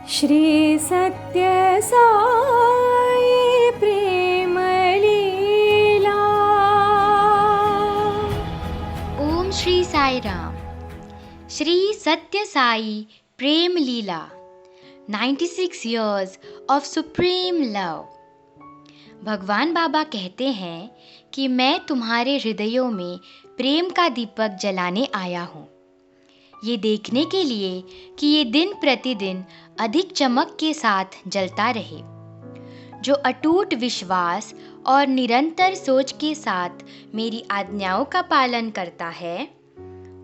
श्री सत्य साई प्रेम लीला। ओम श्री साई राम। श्री सत्य साई प्रेम लीला 96 years of supreme love। भगवान बाबा कहते हैं कि मैं तुम्हारे हृदयों में प्रेम का दीपक जलाने आया हूँ, ये देखने के लिए कि ये दिन प्रतिदिन अधिक चमक के साथ जलता रहे। जो अटूट विश्वास और निरंतर सोच के साथ मेरी आज्ञाओं का पालन करता है,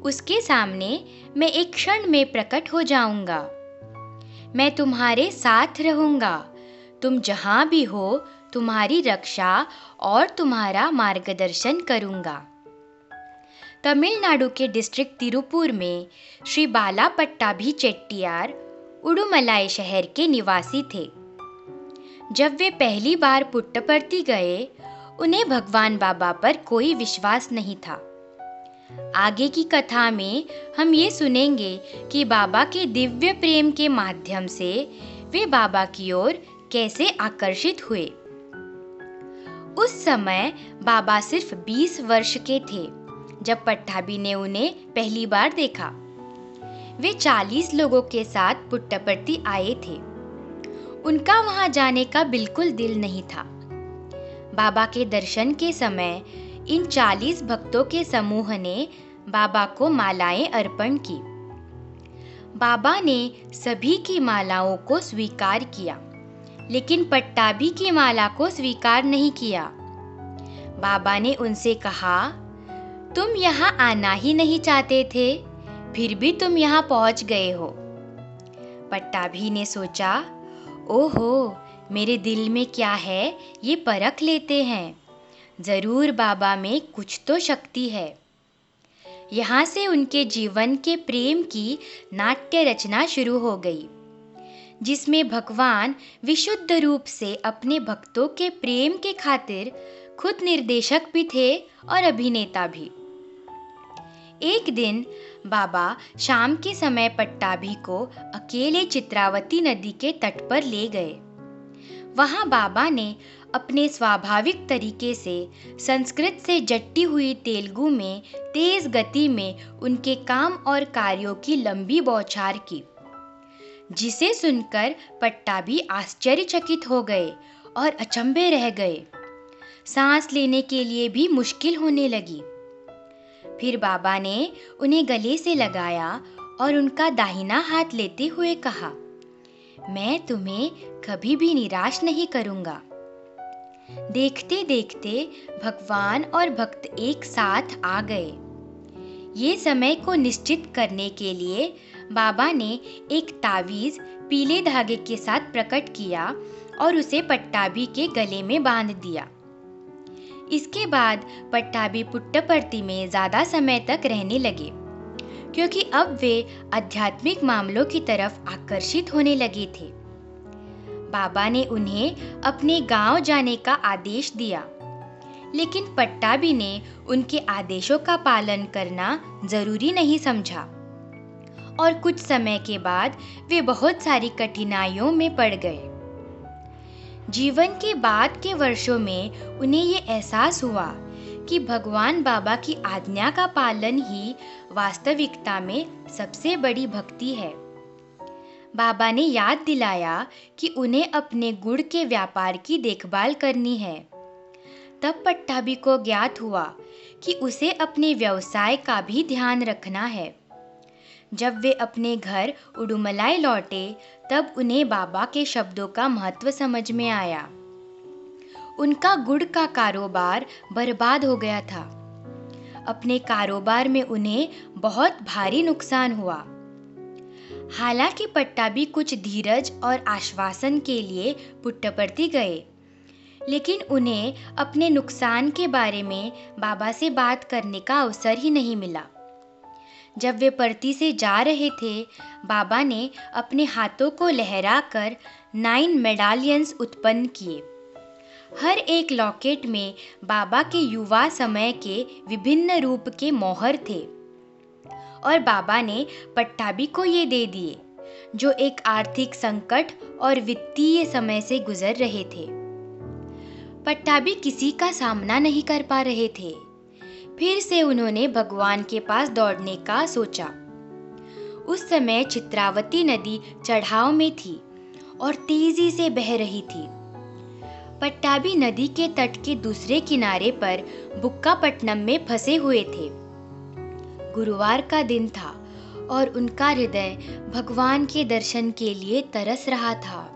उसके सामने मैं एक क्षण में प्रकट हो जाऊंगा। मैं तुम्हारे साथ रहूंगा। तुम जहां भी हो, तुम्हारी रक्षा और तुम्हारा मार्गदर्शन करूंगा। तमिलनाडु के डिस्ट्रिक्ट तिरुपुर में श्री बाला पट्टाभी चेट्टियार उडुमलाई शहर के निवासी थे। जब वे पहली बार पुट्टपर्ती गए, उन्हें भगवान बाबा पर कोई विश्वास नहीं था। आगे की कथा में हम ये सुनेंगे कि बाबा के दिव्य प्रेम के माध्यम से वे बाबा की ओर कैसे आकर्षित हुए। उस समय बाबा सिर्फ 20 वर्ष के थे जब पट्टाभी ने उन्हें पहली बार देखा। वे 40 लोगों के साथ पुट्टपर्ती आए थे। उनका वहां जाने का बिल्कुल दिल नहीं था। बाबा के दर्शन के समय इन 40 भक्तों के समूह ने बाबा को मालाएं अर्पण की। बाबा ने सभी की मालाओं को स्वीकार किया, लेकिन पट्टाभी की माला को स्वीकार नहीं किया। बाबा ने उनसे कहा, तुम यहाँ आना ही नहीं चाहते थे, फिर भी तुम यहाँ पहुँच गए हो। पट्टाभी ने सोचा, ओहो, मेरे दिल में क्या है ये परख लेते हैं। जरूर बाबा में कुछ तो शक्ति है। यहाँ से उनके जीवन के प्रेम की नाट्य रचना शुरू हो गई, जिसमें भगवान विशुद्ध रूप से अपने भक्तों के प्रेम के खातिर खुद निर्देशक भी थे और अभिनेता भी। एक दिन बाबा शाम के समय पट्टाभी को अकेले चित्रावती नदी के तट पर ले गए। वहां बाबा ने अपने स्वाभाविक तरीके से संस्कृत से जट्टी हुई तेलुगु में तेज गति में उनके काम और कार्यों की लंबी बौछार की, जिसे सुनकर पट्टाभी आश्चर्यचकित हो गए और अचंभे रह गए। सांस लेने के लिए भी मुश्किल होने लगी। फिर बाबा ने उन्हें गले से लगाया और उनका दाहिना हाथ लेते हुए कहा, मैं तुम्हें कभी भी निराश नहीं करूंगा। देखते देखते भगवान और भक्त एक साथ आ गए। ये समय को निश्चित करने के लिए बाबा ने एक तावीज पीले धागे के साथ प्रकट किया और उसे पट्टाभी के गले में बांध दिया। इसके बाद पट्टाभी पुट्टपर्ती में ज़्यादा समय तक रहने लगे, क्योंकि अब वे आध्यात्मिक मामलों की तरफ आकर्षित होने लगे थे। बाबा ने उन्हें अपने गांव जाने का आदेश दिया, लेकिन पट्टाभी ने उनके आदेशों का पालन करना जरूरी नहीं समझा और कुछ समय के बाद वे बहुत सारी कठिनाइयों में पड़ गए। जीवन के बाद के वर्षों में उन्हें ये एहसास हुआ कि भगवान बाबा की आज्ञा का पालन ही वास्तविकता में सबसे बड़ी भक्ति है। बाबा ने याद दिलाया कि उन्हें अपने गुड़ के व्यापार की देखभाल करनी है। तब पट्टाभी को ज्ञात हुआ कि उसे अपने व्यवसाय का भी ध्यान रखना है। जब वे अपने घर उडुमलाई लौटे, तब उन्हें बाबा के शब्दों का महत्व समझ में आया। उनका गुड़ का कारोबार बर्बाद हो गया था। अपने कारोबार में उन्हें बहुत भारी नुकसान हुआ। हालांकि पट्टाभी कुछ धीरज और आश्वासन के लिए पुट्टपर्ती गए, लेकिन उन्हें अपने नुकसान के बारे में बाबा से बात करने का अवसर ही नहीं मिला। जब वे पर्ती से जा रहे थे, बाबा ने अपने हाथों को लहराकर 9 मेडालियंस उत्पन्न किए। हर एक लॉकेट में बाबा के युवा समय के विभिन्न रूप के मोहर थे और बाबा ने पट्टाभी को ये दे दिए, जो एक आर्थिक संकट और वित्तीय समय से गुजर रहे थे। पट्टाभी किसी का सामना नहीं कर पा रहे थे। फिर से उन्होंने भगवान के पास दौड़ने का सोचा। उस समय चित्रावती नदी चढ़ाव में थी और तेजी से बह रही थी। पट्टाभी नदी के तट के दूसरे किनारे पर बुक्कापट्टनम में फंसे हुए थे। गुरुवार का दिन था और उनका हृदय भगवान के दर्शन के लिए तरस रहा था।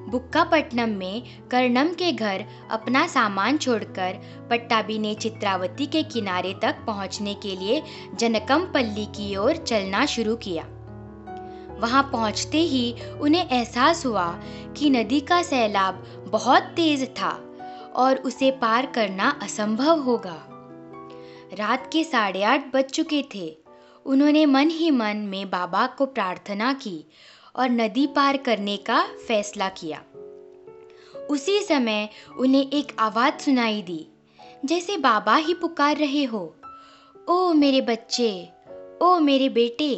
बुक्कापट्टनम में कर्णम के घर अपना सामान छोड़कर पट्टाभी ने चित्रावती के किनारे तक पहुंचने के लिए जनकमपल्ली की ओर चलना शुरू किया। वहां पहुंचते ही उन्हें एहसास हुआ कि नदी का सैलाब बहुत तेज था और उसे पार करना असंभव होगा। रात के 8:30 बज चुके थे। उन्होंने मन ही मन में बाबा को प्रार्थना की और नदी पार करने का फैसला किया। उसी समय उन्हें एक आवाज सुनाई दी, जैसे बाबा ही पुकार रहे हो, ओ मेरे बच्चे, ओ मेरे बेटे।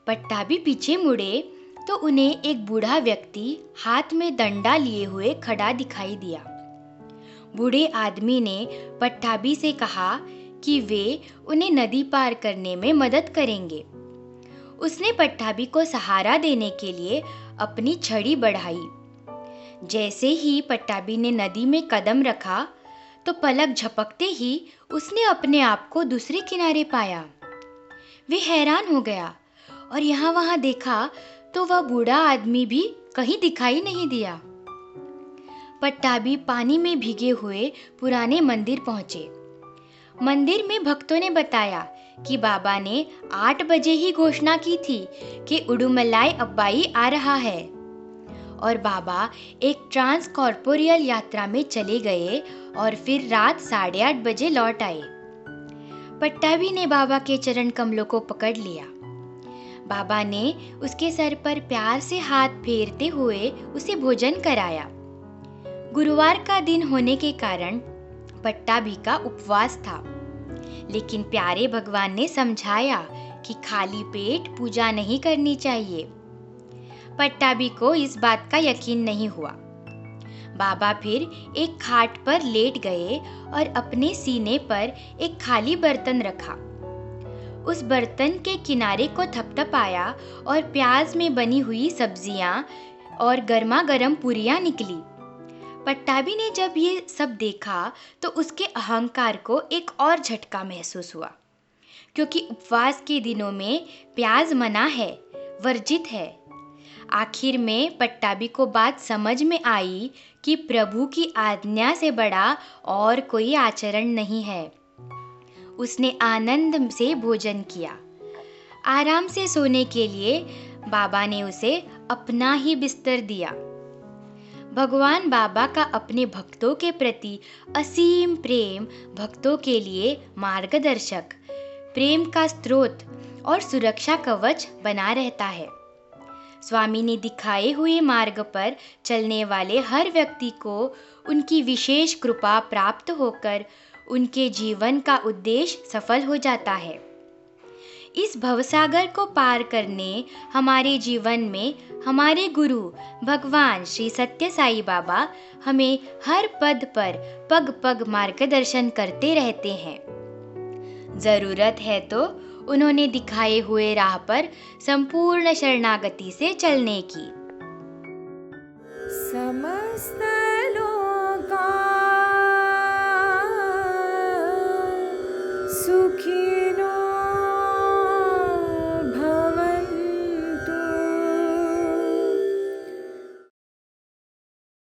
पट्टाभी पीछे मुड़े तो उन्हें एक बूढ़ा व्यक्ति हाथ में डंडा लिए हुए खड़ा दिखाई दिया। बूढ़े आदमी ने पट्टाभी से कहा कि वे उन्हें नदी पार करने में मदद करेंगे। उसने पट्टाभी को सहारा देने के लिए अपनी छड़ी बढ़ाई। जैसे ही पट्टाभी ने नदी में कदम रखा तो पलक झपकते ही उसने अपने आप को दूसरे किनारे पाया। वे हैरान हो गया और यहाँ वहाँ देखा तो वह बूढ़ा आदमी भी कहीं दिखाई नहीं दिया। पट्टाभी पानी में भीगे हुए पुराने मंदिर पहुंचे। मंदिर में भक्तों ने बताया कि बाबा ने 8 बजे ही घोषणा की थी कि उडुमलाई अब्बाई आ रहा है और बाबा एक ट्रांस कॉर्पोरियल यात्रा में चले गए और फिर रात 8:30 बजे लौट आए। पट्टाभी ने बाबा के चरण कमलों को पकड़ लिया। बाबा ने उसके सर पर प्यार से हाथ फेरते हुए उसे भोजन कराया। गुरुवार का दिन होने के कारण पट्टाभी का उपवास था, लेकिन प्यारे भगवान ने समझाया कि खाली पेट पूजा नहीं करनी चाहिए। पट्टाभी को इस बात का यकीन नहीं हुआ। बाबा फिर एक खाट पर लेट गए और अपने सीने पर एक खाली बर्तन रखा। उस बर्तन के किनारे को थपथपाया और प्याज में बनी हुई सब्जियां और गर्मा गर्म पूरियां निकली। पट्टाभी ने जब ये सब देखा तो उसके अहंकार को एक और झटका महसूस हुआ, क्योंकि उपवास के दिनों में प्याज मना है, वर्जित है। आखिर में पट्टाभी को बात समझ में आई कि प्रभु की आज्ञा से बड़ा और कोई आचरण नहीं है। उसने आनंद से भोजन किया। आराम से सोने के लिए बाबा ने उसे अपना ही बिस्तर दिया। भगवान बाबा का अपने भक्तों के प्रति असीम प्रेम भक्तों के लिए मार्गदर्शक, प्रेम का स्रोत और सुरक्षा कवच बना रहता है। स्वामी ने दिखाए हुए मार्ग पर चलने वाले हर व्यक्ति को उनकी विशेष कृपा प्राप्त होकर उनके जीवन का उद्देश्य सफल हो जाता है। इस भवसागर को पार करने हमारे जीवन में हमारे गुरु भगवान श्री सत्य साई बाबा हमें हर पद पर पग पग मार्गदर्शन करते रहते हैं। जरूरत है तो उन्होंने दिखाए हुए राह पर संपूर्ण शरणागति से चलने की। समस्त